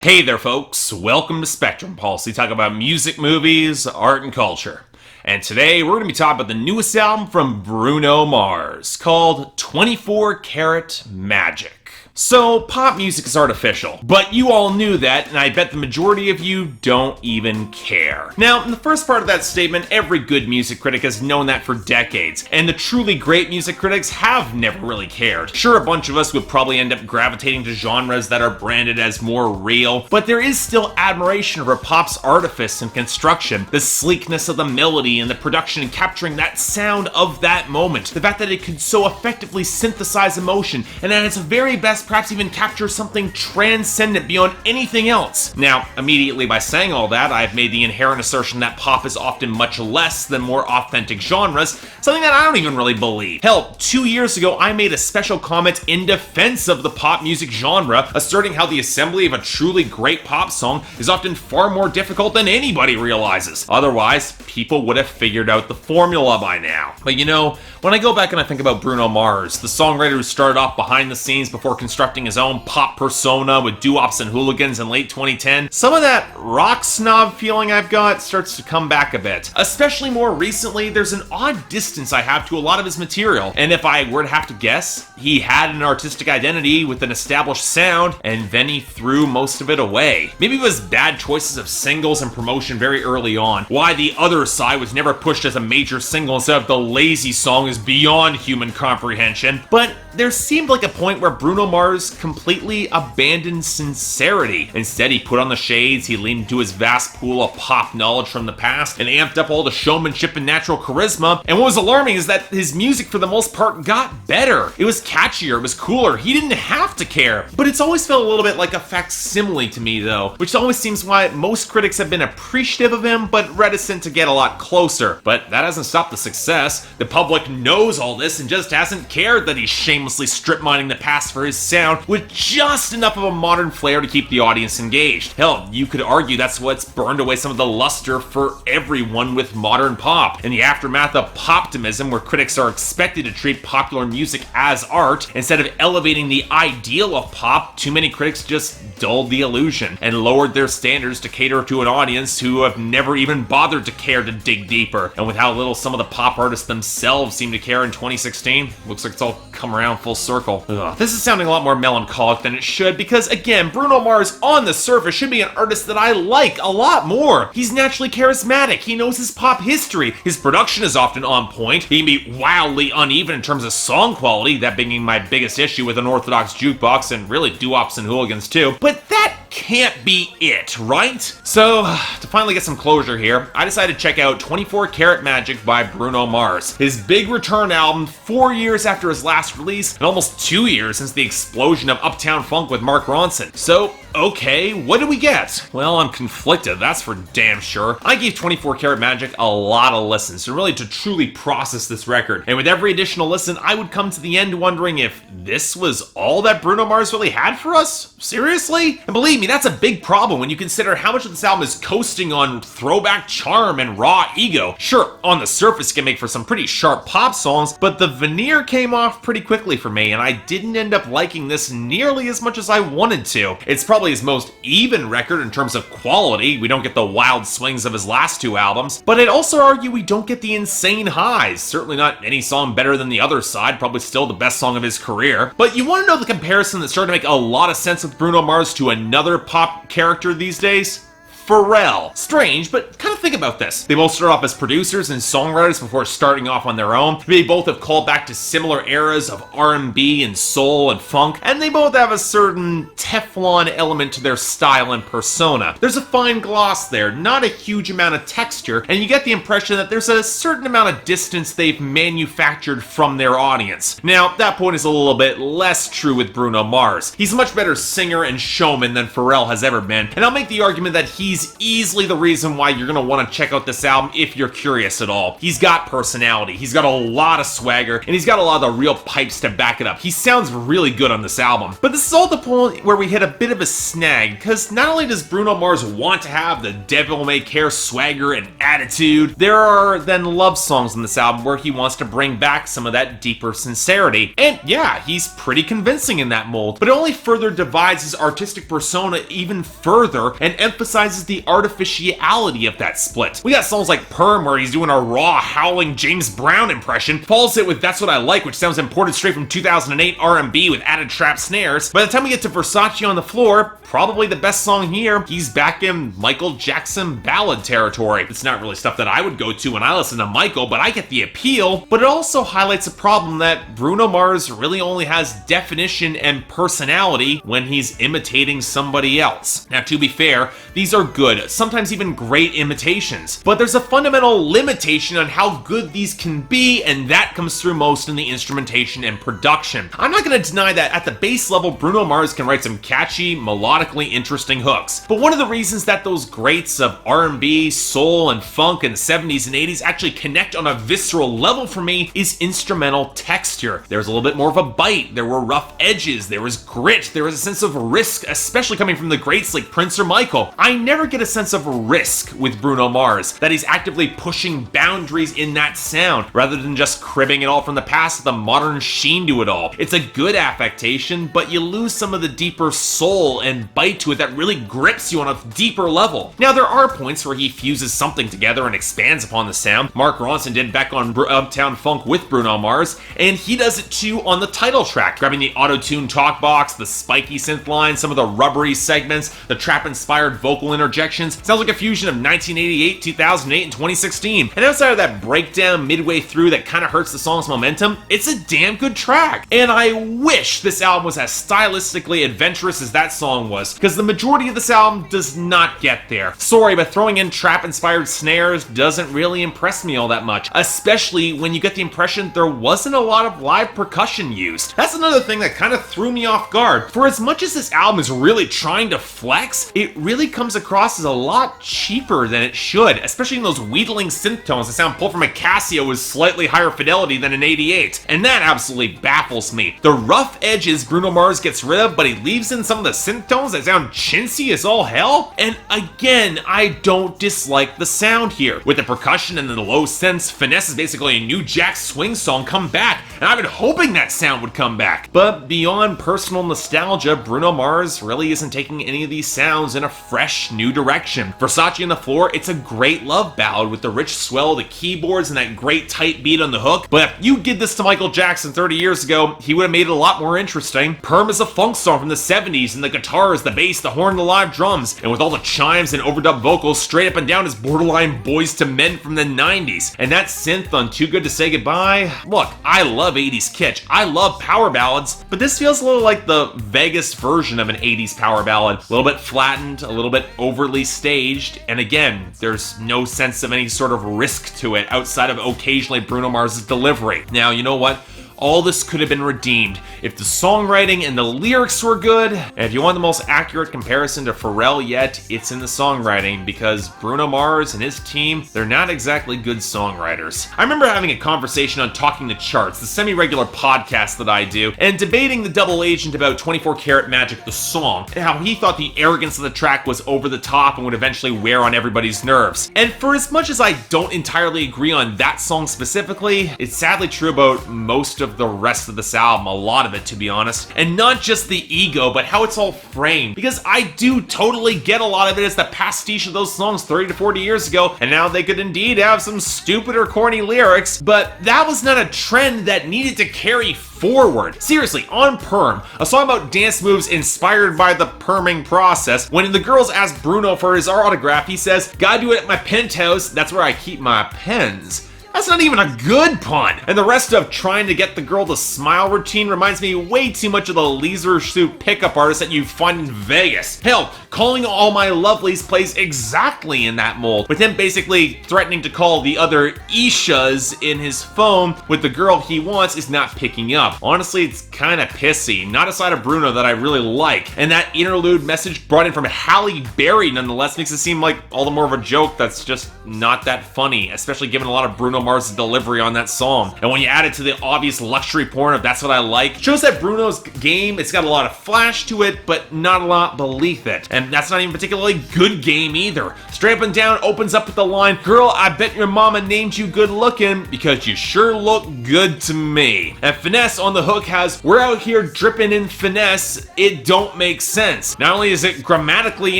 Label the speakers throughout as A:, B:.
A: Hey there, folks. Welcome to Spectrum Pulse. We talk about music, movies, art, and culture. And today we're going to be talking about the newest album from Bruno Mars called 24 Karat Magic. So, pop music is artificial, but you all knew that, and I bet the majority of you don't even care. Now, in the first part of that statement, every good music critic has known that for decades, and the truly great music critics have never really cared. Sure, a bunch of us would probably end up gravitating to genres that are branded as more real, but there is still admiration for pop's artifice and construction, the sleekness of the melody and the production and capturing that sound of that moment, the fact that it could so effectively synthesize emotion, and at its very best perhaps even capture something transcendent beyond anything else. Now, immediately by saying all that, I've made the inherent assertion that pop is often much less than more authentic genres, something that I don't even really believe. Hell, 2 years ago, I made a special comment in defense of the pop music genre, asserting how the assembly of a truly great pop song is often far more difficult than anybody realizes. Otherwise, people would have figured out the formula by now. But you know, when I go back and I think about Bruno Mars, the songwriter who started off behind the scenes before constructing his own pop persona with doo-wops and hooligans in late 2010, some of that rock snob feeling I've got starts to come back a bit. Especially more recently, there's an odd distance I have to a lot of his material, and if I were to have to guess, he had an artistic identity with an established sound, and then he threw most of it away. Maybe it was bad choices of singles and promotion very early on, why The Other Side was never pushed as a major single instead of The Lazy Song is beyond human comprehension, but there seemed like a point where Bruno Mars completely abandoned sincerity. Instead, he put on the shades, he leaned into his vast pool of pop knowledge from the past, and amped up all the showmanship and natural charisma, and what was alarming is that his music for the most part got better. It was catchier, it was cooler, he didn't have to care. But it's always felt a little bit like a facsimile to me though, which always seems why most critics have been appreciative of him, but reticent to get a lot closer. But that hasn't stopped the success. The public knows all this and just hasn't cared that he's shamelessly strip mining the past for his sound with just enough of a modern flair to keep the audience engaged. Hell, you could argue that's what's burned away some of the luster for everyone with modern pop. In the aftermath of poptimism, where critics are expected to treat popular music as art, instead of elevating the ideal of pop, too many critics just dulled the illusion and lowered their standards to cater to an audience who have never even bothered to care to dig deeper. And with how little some of the pop artists themselves seem to care in 2016, looks like it's all come around full circle. Ugh. This is sounding a lot more melancholic than it should because, again, Bruno Mars on the surface should be an artist that I like a lot more. He's naturally charismatic, he knows his pop history, his production is often on point, he can be wildly uneven in terms of song quality, that being my biggest issue with Unorthodox Jukebox and really doo-wops and hooligans too, but that can't be it, right? So, to finally get some closure here, I decided to check out 24 Karat Magic by Bruno Mars, his big return album 4 years after his last release and almost 2 years since the explosion of Uptown Funk with Mark Ronson. So, okay, what did we get? Well, I'm conflicted, that's for damn sure. I gave 24 Karat Magic a lot of listens, and really to truly process this record. And with every additional listen, I would come to the end wondering if this was all that Bruno Mars really had for us? Seriously? And believe me, that's a big problem when you consider how much of this album is coasting on throwback charm and raw ego. Sure, on the surface it can make for some pretty sharp pop songs, but the veneer came off pretty quickly for me, and I didn't end up liking this nearly as much as I wanted to. It's probably his most even record in terms of quality. We don't get the wild swings of his last two albums, but I'd also argue we don't get the insane highs. Certainly not any song better than The Other Side, probably still the best song of his career. But you want to know the comparison that started to make a lot of sense with Bruno Mars to another pop character these days? Pharrell. Strange, but kind of think about this. They both started off as producers and songwriters before starting off on their own. They both have called back to similar eras of R&B and soul and funk, and they both have a certain Teflon element to their style and persona. There's a fine gloss there, not a huge amount of texture, and you get the impression that there's a certain amount of distance they've manufactured from their audience. Now, that point is a little bit less true with Bruno Mars. He's a much better singer and showman than Pharrell has ever been, and I'll make the argument that he's he's easily the reason why you're gonna want to check out this album if you're curious at all. He's got personality, he's got a lot of swagger, and he's got a lot of the real pipes to back it up. He sounds really good on this album. But this is all the point where we hit a bit of a snag, because not only does Bruno Mars want to have the devil may care swagger and attitude, there are then love songs on this album where he wants to bring back some of that deeper sincerity. And yeah, he's pretty convincing in that mold, but it only further divides his artistic persona even further and emphasizes the artificiality of that split. We got songs like Perm, where he's doing a raw, howling James Brown impression, follows it with That's What I Like, which sounds imported straight from 2008 R&B with added trap snares. By the time we get to Versace on the Floor, probably the best song here, he's back in Michael Jackson ballad territory. It's not really stuff that I would go to when I listen to Michael, but I get the appeal. But it also highlights a problem that Bruno Mars really only has definition and personality when he's imitating somebody else. Now, to be fair, these are good, sometimes even great imitations, but there's a fundamental limitation on how good these can be, and that comes through most in the instrumentation and production. I'm not going to deny that at the base level, Bruno Mars can write some catchy, melodically interesting hooks, but one of the reasons that those greats of R&B, soul, and funk in the 70s and 80s actually connect on a visceral level for me is instrumental texture. There's a little bit more of a bite, there were rough edges, there was grit, there was a sense of risk, especially coming from the greats like Prince or Michael. I never get a sense of risk with Bruno Mars, that he's actively pushing boundaries in that sound, rather than just cribbing it all from the past with a modern sheen to it all. It's a good affectation, but you lose some of the deeper soul and bite to it that really grips you on a deeper level. Now, there are points where he fuses something together and expands upon the sound. Mark Ronson did back on Uptown Funk with Bruno Mars, and he does it too on the title track, grabbing the auto-tune talk box, the spiky synth line, some of the rubbery segments, the trap-inspired vocal interjections. Sounds like a fusion of 1988, 2008, and 2016. And outside of that breakdown midway through that kind of hurts the song's momentum, it's a damn good track. And I wish this album was as stylistically adventurous as that song was, because the majority of this album does not get there. Sorry, but throwing in trap-inspired snares doesn't really impress me all that much, especially when you get the impression there wasn't a lot of live percussion used. That's another thing that kind of threw me off guard. For as much as this album is really trying to flex, it really comes across as a lot cheaper than it should, especially in those wheedling synth tones that sound pulled from a Casio with slightly higher fidelity than an 88. And that absolutely baffles me. The rough edges Bruno Mars gets rid of, but he leaves in some of the synth tones that sound chintzy as all hell. And again, I don't dislike the sound here. With the percussion and the low synths, Finesse is basically a new Jack Swing song come back, and I've been hoping that sound would come back. But beyond personal nostalgia, Bruno Mars really isn't taking any of these sounds in a fresh, new direction. Versace on the Floor, it's a great love ballad with the rich swell of the keyboards and that great tight beat on the hook, but if you did this to Michael Jackson 30 years ago, he would have made it a lot more interesting. Perm is a funk song from the 70s, and the guitars, the bass, the horn, the live drums, and with all the chimes and overdub vocals straight up and down is borderline Boys to Men from the 90s. And that synth on Too Good to Say Goodbye, look, I love 80s kitsch, I love power ballads, but this feels a little like the Vegas version of an 80s power ballad. A little bit flattened, a little bit overly staged, and again, there's no sense of any sort of risk to it outside of occasionally Bruno Mars' delivery. Now, you know what? All this could have been redeemed if the songwriting and the lyrics were good. And if you want the most accurate comparison to Pharrell yet, it's in the songwriting, because Bruno Mars and his team, they're not exactly good songwriters. I remember having a conversation on Talking the Charts, the semi-regular podcast that I do, and debating the double agent about 24 Karat Magic, the song, and how he thought the arrogance of the track was over the top and would eventually wear on everybody's nerves. And for as much as I don't entirely agree on that song specifically, it's sadly true about most of the rest of this album, a lot of it to be honest, and not just the ego, but how it's all framed, because I do totally get a lot of it as the pastiche of those songs 30 to 40 years ago, and now they could indeed have some stupid or corny lyrics, but that was not a trend that needed to carry forward. Seriously, on Perm, a song about dance moves inspired by the perming process, when the girls ask Bruno for his autograph, he says, "Gotta do it at my penthouse, that's where I keep my pens." That's not even a good pun. And the rest of trying to get the girl to smile routine reminds me way too much of the leisure suit pickup artist that you find in Vegas. Hell, calling all my lovelies plays exactly in that mold, with him basically threatening to call the other Ishas in his phone with the girl he wants is not picking up. Honestly, it's kind of pissy. Not a side of Bruno that I really like. And that interlude message brought in from Halle Berry nonetheless makes it seem like all the more of a joke that's just not that funny, especially given a lot of Bruno Mars' delivery on that song. And when you add it to the obvious luxury porn of That's What I Like, shows that Bruno's game, it's got a lot of flash to it, but not a lot beneath it. And that's not even particularly good game either. Straight up and down opens up with the line, "Girl, I bet your mama named you good looking because you sure look good to me." And Finesse on the hook has, "We're out here dripping in finesse, it don't make sense." Not only is it grammatically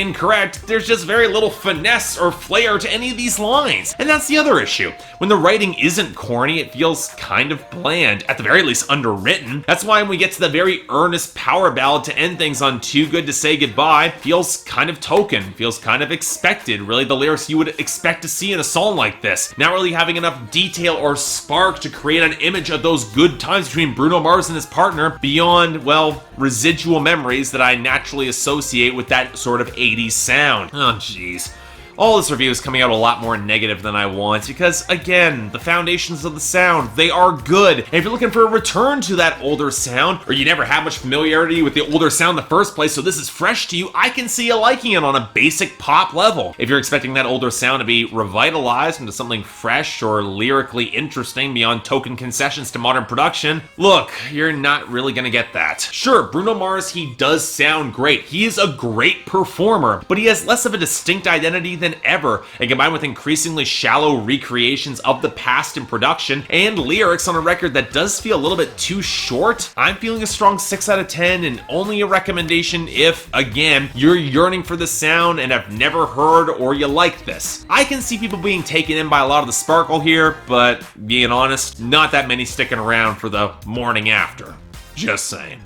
A: incorrect, there's just very little finesse or flair to any of these lines. And that's the other issue. When the writing isn't corny, it feels kind of bland, at the very least underwritten. That's why when we get to the very earnest power ballad to end things on Too Good to Say Goodbye, feels kind of token, feels kind of expected, really the lyrics you would expect to see in a song like this. Not really having enough detail or spark to create an image of those good times between Bruno Mars and his partner beyond, well, residual memories that I naturally associate with that sort of 80s sound. Oh jeez. All this review is coming out a lot more negative than I want because, again, the foundations of the sound, they are good. And if you're looking for a return to that older sound, or you never had much familiarity with the older sound in the first place, so this is fresh to you, I can see you liking it on a basic pop level. If you're expecting that older sound to be revitalized into something fresh or lyrically interesting beyond token concessions to modern production, look, you're not really gonna get that. Sure, Bruno Mars, he does sound great. He is a great performer, but he has less of a distinct identity than ever, and combined with increasingly shallow recreations of the past in production and lyrics on a record that does feel a little bit too short, I'm feeling a strong 6 out of 10 and only a recommendation if, again, you're yearning for the sound and have never heard or you like this. I can see people being taken in by a lot of the sparkle here, but being honest, not that many sticking around for the morning after. Just saying.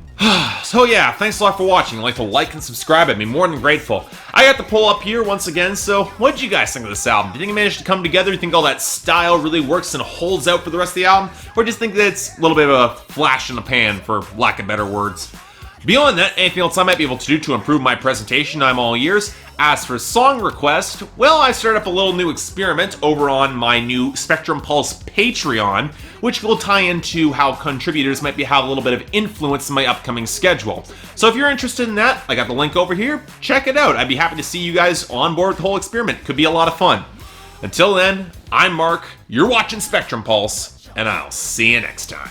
A: So yeah, thanks a lot for watching. I'd like to like and subscribe, I'd be more than grateful. I got the poll up here once again, so what did you guys think of this album? Do you think it managed to come together? Do you think all that style really works and holds out for the rest of the album? Or just think that it's a little bit of a flash in the pan, for lack of better words? Beyond that, anything else I might be able to do to improve my presentation, I'm all ears. As for song request, well, I started up a little new experiment over on my new Spectrum Pulse Patreon, which will tie into how contributors might have a little bit of influence in my upcoming schedule. So if you're interested in that, I got the link over here, check it out. I'd be happy to see you guys on board with the whole experiment. Could be a lot of fun. Until then, I'm Mark, you're watching Spectrum Pulse, and I'll see you next time.